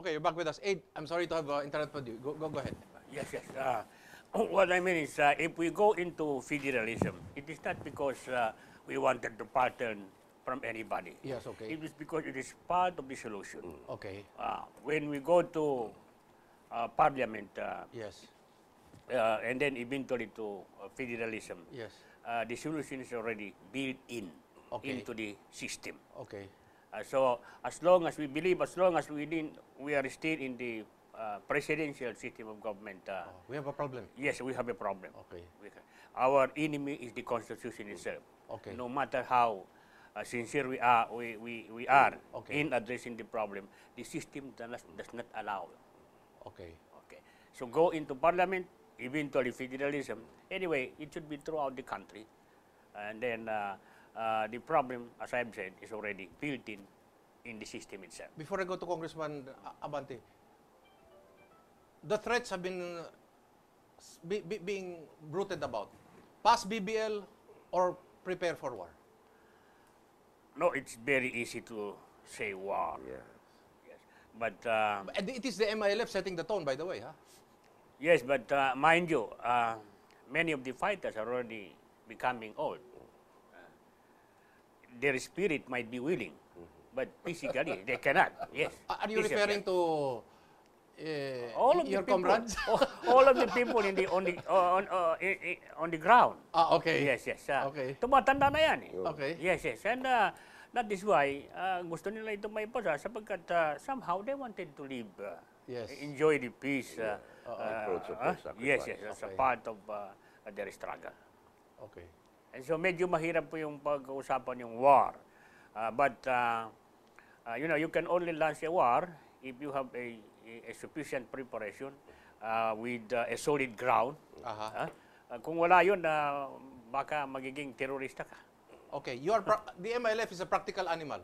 Okay, you're back with us. Aid, I'm sorry to have interrupted you. Go ahead. Yes, yes. What I mean is, if we go into federalism, it is not because we wanted to pattern from anybody. Yes, okay. It is because it is part of the solution. Okay. When we go to parliament, Yes. and then eventually to federalism, Yes. the solution is already built in Okay. into the system. Okay. So as long as we believe, as long as we are still in the presidential system of government, We have a problem. yes, we have a problem. Okay. Our enemy is the Constitution itself. Okay. No matter how sincere we are, we are Okay. in addressing the problem, the system does not allow. Okay. Okay. So go into parliament, eventually federalism. Anyway, it should be throughout the country. And then the problem, as I've said, is already built in the system itself. Before I go to Congressman Abante, the threats have been being bruited about. Pass BBL or prepare for war. No, it's very easy to say war. Yes. Yes. But And it is the MILF setting the tone, by the way. Huh? yes, but mind you, many of the fighters are already becoming old. Their spirit might be willing, but physically they cannot. Yes. Are you Physically. referring to all of your the people, comrades? all of the people on the ground? Okay. Yes, yes. Okay. Tumatanda na yan eh. Okay. Yes, yes. And that is why gusto nila ito may pasa sapagkat somehow they wanted to live, Yes. enjoy the peace. Approach of sacrifice. Yes, yes. As a Okay. part of their struggle. Okay. And so medyo mahirap po yung pag-uusapan yung war. But, you can only launch a war if you have a sufficient preparation with a solid ground. Aha. Kung wala yun, baka magiging terorista ka. Okay. The MILF is a practical animal.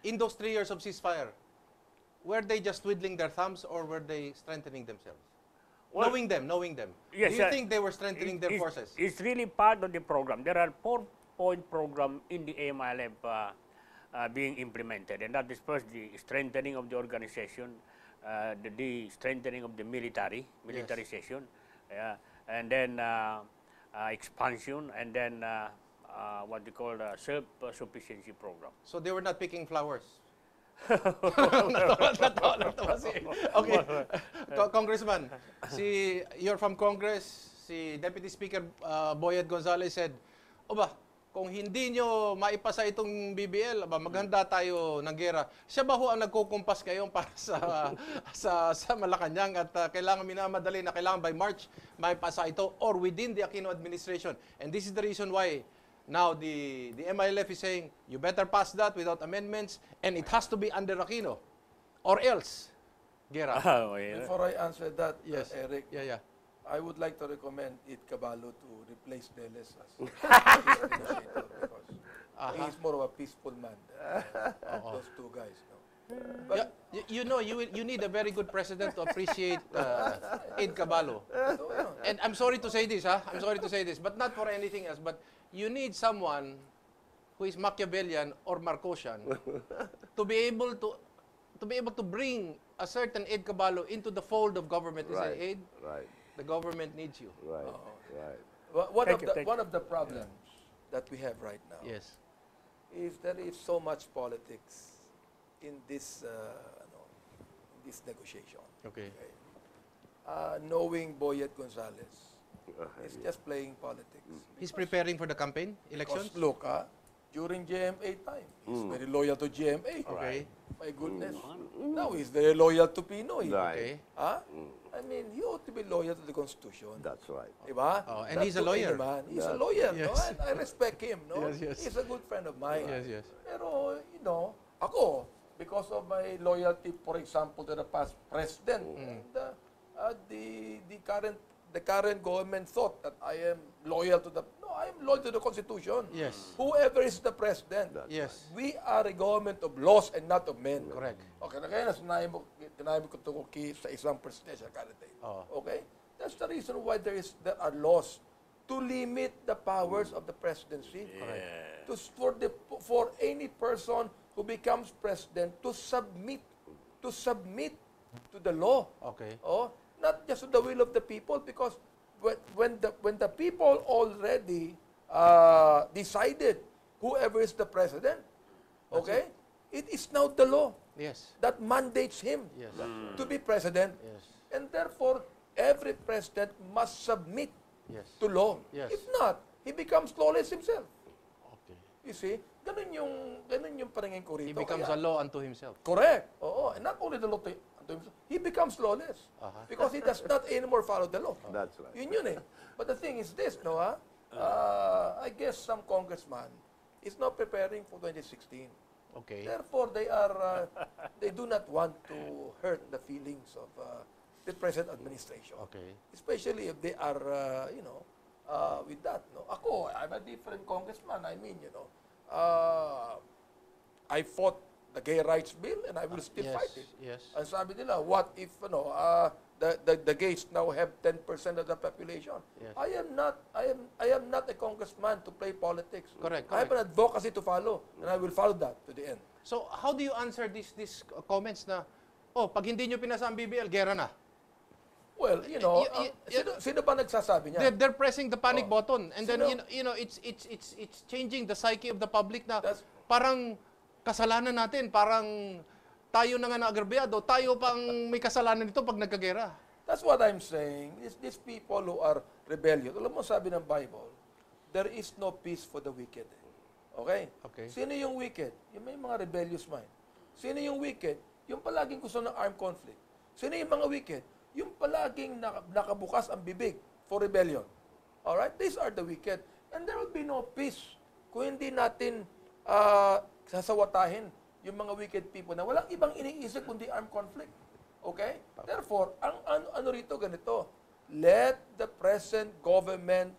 In those 3 years of ceasefire, were they just twiddling their thumbs or were they strengthening themselves? Well, knowing them. yes, Do you think they were strengthening their It's- forces? It's really part of the program. There are 4-point program in the AMILF being implemented, and that is first the strengthening of the organization, the strengthening of the militarization, and then expansion, and then what they call self-sufficiency program. So they were not picking flowers. Natawa si. Okay. Congressman, you're from Congress, si Deputy Speaker Boyet Gonzales said, kung hindi nyo maipasa itong BBL, maghanda tayo ng gera. Siya ba ho ang nagkukumpas ngayon para sa Malacanang at kailangan minamadali na kailangan by March maipasa ito or within the Aquino administration? And this is the reason why now the MILF is saying, you better pass that without amendments and it has to be under Aquino or else. Gera. Before I answer that, Yes. Eric, Yeah. I would like to recommend Ed Caballo to replace Deles as negotiator because he's more of a peaceful man than those two guys. No? But You need a very good president to appreciate Ed Caballo. so, And I'm sorry to say this, I'm sorry to say this, but not for anything else, but you need someone who is Machiavellian or Marcosian to be able to bring a certain Ed Caballo into the fold of government. Is Right. it Ed? Right. The government needs you. Right. Right. one of the problems that we have right now Yes. is there is so much politics in this this negotiation. Okay. Knowing Boyet Gonzales is just playing politics. He's preparing for the campaign elections. Because look, during GMA time, he's very loyal to GMA. Okay. My goodness. Now he's very loyal to Pinoy. Okay. Right. I mean, he ought to be loyal to the Constitution. That's right. Diba? Oh, and Not he's a to lawyer. any man. He's a lawyer, no? Yes. And I respect him, no? Yes. He's a good friend of mine. Yes. Pero, ako, because of my loyalty, for example, to the past president, and the current government thought that I am loyal to I am loyal to the Constitution. Yes. Whoever is the president, Yes. we are a government of laws and not of men. Correct. Okay, na kaya sinabi mo ko tungkol sa isang presidential candidate. Okay? That's the reason why there are laws to limit the powers of the presidency. Correct. For any person who becomes president to submit to the law. Okay. Oh, not just to the will of the people, because when the people already decided whoever is the president, okay, it is now the law Yes. that mandates him Yes. to be president, Yes. and therefore every president must submit Yes. to law. Yes. If not, he becomes lawless himself. Okay. You see, ganun yung paningin ko rito. He becomes Kaya- a law unto himself. Correct. Oo. And not only the law unto himself, he becomes lawless. Because he does not anymore follow the law. That's right. Yun eh. But the thing is this, no ha? I guess some congressman is not preparing for 2016. Okay. Therefore, they do not want to hurt the feelings of the present administration. Okay. Especially if they are, with that. No? Ako, I'm a different congressman. I mean, I fought the gay rights bill and I will still Yes. fight it. Yes. Ang sabi nila, what if the gays now have 10% of the population? Yes. I am not a congressman to play politics. Correct, I have an advocacy to follow, and I will follow that to the end. So, how do you answer these comments na, pag hindi nyo pinasa ang BBL, gera na? Well, sino ba nagsasabi niya? They're pressing the panic Oh. button, and then Sino? it's changing the psyche of the public na That's- parang kasalanan natin, parang tayo na nga naagrabyado, tayo pang may kasalanan nito pag nagkagera. That's what I'm saying. These people who are rebellious. Alam mo, sabi ng Bible, there is no peace for the wicked. Okay? Okay. Sino yung wicked? Yung may mga rebellious mind. Sino yung wicked? Yung palaging gusto ng armed conflict. Sino yung mga wicked? Yung palaging nakabukas ang bibig for rebellion. Alright? These are the wicked. And there will be no peace kung hindi natin sasawatahin yung mga wicked people na walang ibang iniisip kundi armed conflict. Okay? Therefore, ang ano rito ganito, let the present government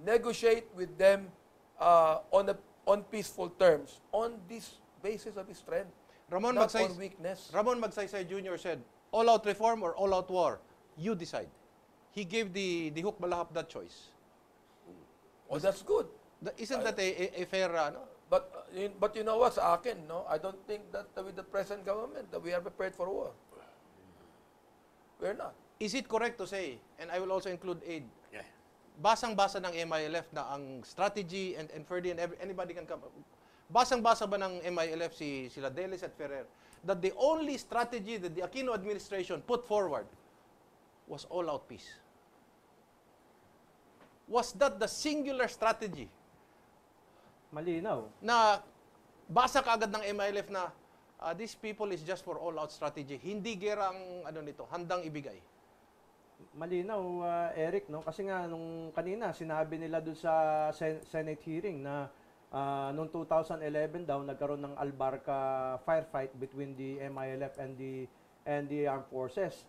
negotiate with them on peaceful terms, on this basis of strength, Ramon not Magsaysay, on weakness. Ramon Magsaysay Jr. said, all-out reform or all-out war, you decide. He gave the Hook Malahap that choice. Oh, that's good. Isn't that a fair, But you know what, sa akin, no? I don't think that with the present government that we are prepared for war. We're not. Is it correct to say, and I will also include aid, Yeah. basang-basa ng MILF na ang strategy and Ferdy and anybody can come, basang-basa ba ng MILF sila Delis at Ferrer, that the only strategy that the Aquino administration put forward was all-out peace? Was that the singular strategy Malinaw. na basa kaagad ng MILF na these people is just for all-out strategy, hindi gera ang handang ibigay? Malinaw, Eric, no? Kasi nga, nung kanina, sinabi nila doon sa Senate hearing na noong 2011 daw, nagkaroon ng Albarca firefight between the MILF and the armed forces.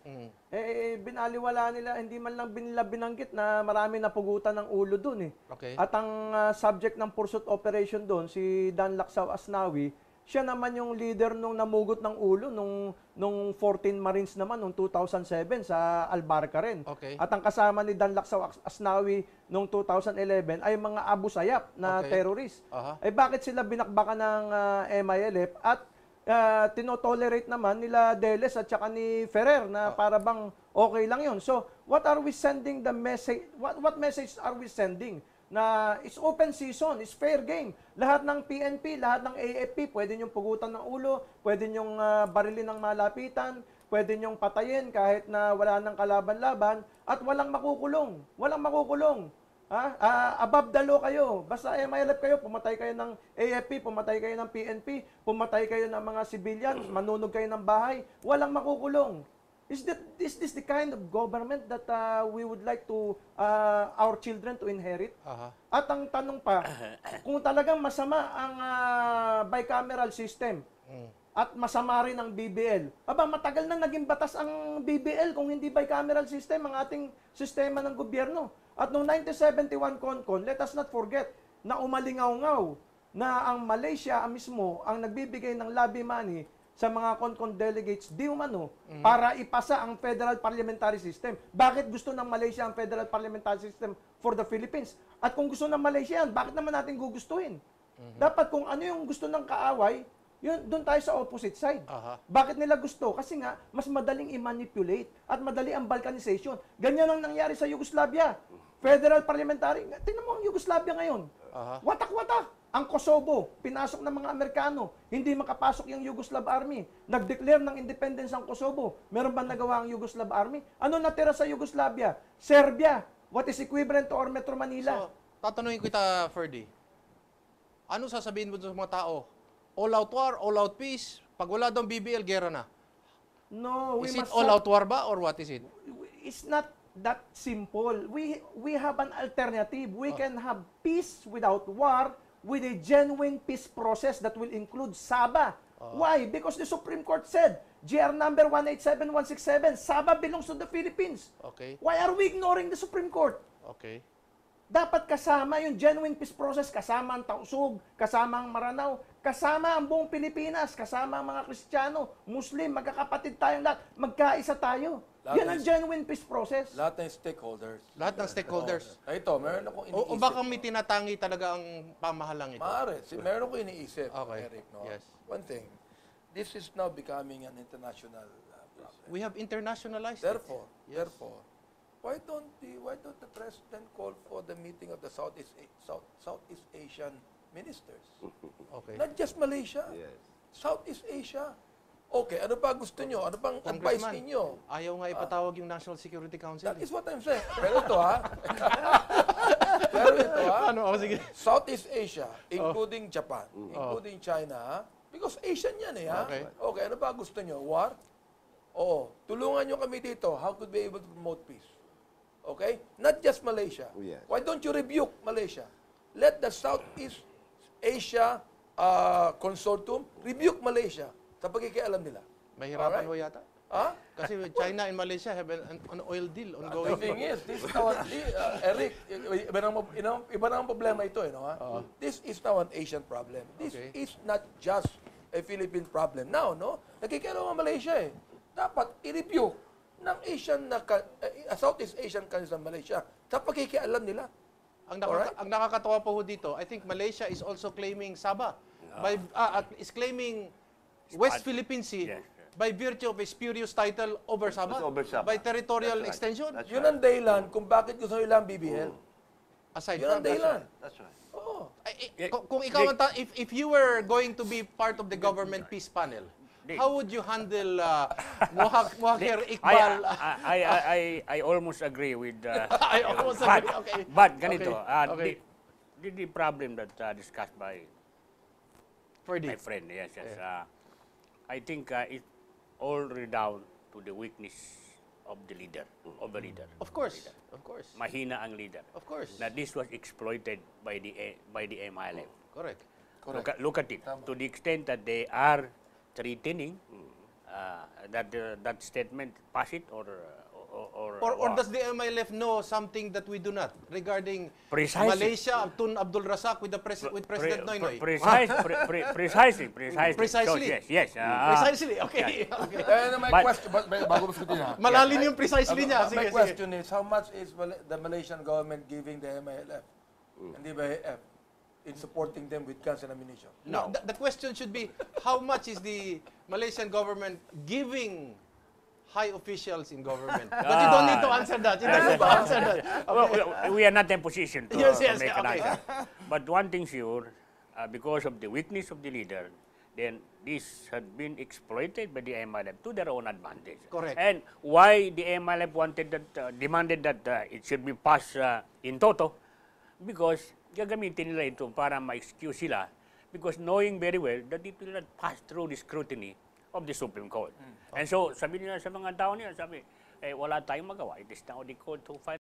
Binaliwala nila, hindi man lang nila binanggit na marami napugutan ng ulo doon eh. Okay. At ang subject ng pursuit operation doon, si Dan Lacsaw Asnawi, siya naman yung leader nung namugot ng ulo nung 14 Marines naman nung 2007 sa Albarca rin. Okay. At ang kasama ni Dan Lacsaw Asnawi nung 2011 ay mga Abu Sayyaf na Okay. terrorist. Aha. Bakit sila binakbakan ng MILF at tinotolerate naman nila Deles at saka ni Ferrer na para bang okay lang yun. So, what are we sending the message? What message are we sending? Na it's open season, it's fair game. Lahat ng PNP, lahat ng AFP, pwede niyong pugutan ng ulo, pwede niyong barilin ng malapitan, pwede niyong patayin kahit na wala nang kalaban-laban, at walang makukulong. Walang makukulong. Above the law kayo. Basta MILF kayo, pumatay kayo ng AFP, pumatay kayo ng PNP, pumatay kayo ng mga civilians, manunog kayo ng bahay, walang makukulong. Is this the kind of government that we would like to our children to inherit? Aha. At ang tanong pa, kung talagang masama ang bicameral system at masama rin ang BBL, matagal na naging batas ang BBL kung hindi bicameral system ang ating sistema ng gobyerno. At noong 1971 CONCON, let us not forget na umalingaw-ngaw na ang Malaysia mismo ang nagbibigay ng lobby money sa mga CONCON delegates di umano para ipasa ang federal parliamentary system. Bakit gusto ng Malaysia ang federal parliamentary system for the Philippines? At kung gusto ng Malaysia yan, bakit naman natin gugustuhin? Dapat kung ano yung gusto ng kaaway, Yun, doon tayo sa opposite side. Aha. Bakit nila gusto? Kasi nga, mas madaling i-manipulate at madali ang balkanization. Ganyan ang nangyari sa Yugoslavia. Federal parliamentary. Tingnan mo ang Yugoslavia ngayon. Aha. Watak-watak. Ang Kosovo, pinasok ng mga Amerikano. Hindi makapasok yung Yugoslav Army. Nag-declare ng independence ang Kosovo. Meron ba nagawa ang Yugoslav Army? Ano natira sa Yugoslavia? Serbia. What is equivalent to our Metro Manila? So, tatanungin kita, Ferdy. Ano sasabihin mo sa mga tao? All out war, all out peace. Pag wala daw BBL, gera na. No, we Is it must all not- out war ba or what is it? It's not that simple. We have an alternative. We can have peace without war with a genuine peace process that will include Sabah. Why? Because the Supreme Court said, GR number 187167, Sabah belongs to the Philippines. Okay. Why are we ignoring the Supreme Court? Okay. Dapat kasama yung genuine peace process, kasama ang Tausug, kasama ang Maranao, kasama ang buong Pilipinas, kasama ang mga Kristiyano, Muslim, magkakapatid tayong lahat, magkaisa tayo. Lahat Yan ang genuine peace process. Lahat ng stakeholders. Lahat ng stakeholders. Ito, meron akong iniisip. O baka may tinatangi talaga ang pamahalang ito. Maaari. Meron akong iniisip, Okay. Eric. No? Yes. One thing, this is now becoming an international problem. We have internationalized it. Therefore, why don't the president call for the meeting of the Southeast Asian ministers? Okay. Not just Malaysia. Yes. Southeast Asia. Okay, ano pa gusto nyo? Ano pang advice Congressman, ninyo? ayaw nga ipatawag yung National Security Council. That is what I'm saying. Pero ito ha. Ano? Oh, sige. Southeast Asia, including Japan, including China, ha? Because Asian yan ha? Okay. Okay, ano ba gusto nyo? War? Oo. Tulungan nyo kami dito. How could we be able to promote peace? Okay? Not just Malaysia. Oh, yes. Why don't you rebuke Malaysia? Let the Southeast Asia Consortium rebuke Malaysia sa pagkikialam nila. Mahirapan Alright. mo yata. Ha? Kasi China and Malaysia have an oil deal The ongoing. thing is, this is now, Eric, iba na ang problema ito, no? Ha? This is now an Asian problem. This Okay. is not just a Philippine problem. Now, no? Nakikialam ang Malaysia eh. Dapat i-review ng Southeast Asian countries ng Malaysia sa pagkikialam nila. Alright. Ang nakakatawa pa ho dito, I think Malaysia is also claiming Sabah. Is claiming West Philippine Sea Yes. by virtue of a spurious title over Sabah. Over Sabah. By territorial That's right. extension. That's Yun ang dahilan kung bakit gusto nila ang BBL. Aside Yun from ang dahilan. That's right. Oo. Kung ikaw if you were going to be part of the government peace panel, how would you handle Mohakir Iqbal? I almost agree with. I almost but, agree. Okay. But ganito, Okay. the problem that discussed by Ferdy. my friend, yes. I think it's all redound to the weakness of the leader, Of course. Of course. Mahina ang leader. Of course. That this was exploited by the MILF. Correct. Look at it. To the extent that they are threatening that statement, pass it or Or does the MILF know something that we do not regarding Precisely. Malaysia, Tun Abdul Razak with President Noynoy? Precisely. Precisely. So, yes. Precisely. Okay. Okay. And my But- question, bago mo sagutin ha. Malalim yung precisely niya. My Sige, sige. question is, how much is the Malaysian government giving the MILF and the MILF in supporting them with guns and ammunition? No, the question should be, how much is the Malaysian government giving high officials in government? But you don't need to answer that. You don't need to answer that. Well, we are not in position to, Yes, to yes, make an okay. answer. But one thing sure, because of the weakness of the leader, then this had been exploited by the MLF to their own advantage. Correct. And why the MLF demanded that it should be passed in toto? Because gagamitin nila ito para ma-excuse sila, because knowing very well that it will not pass through the scrutiny of the Supreme Court. And so, sabi nila sa mga tao nila, wala tayong magawa. It is now the code to fight.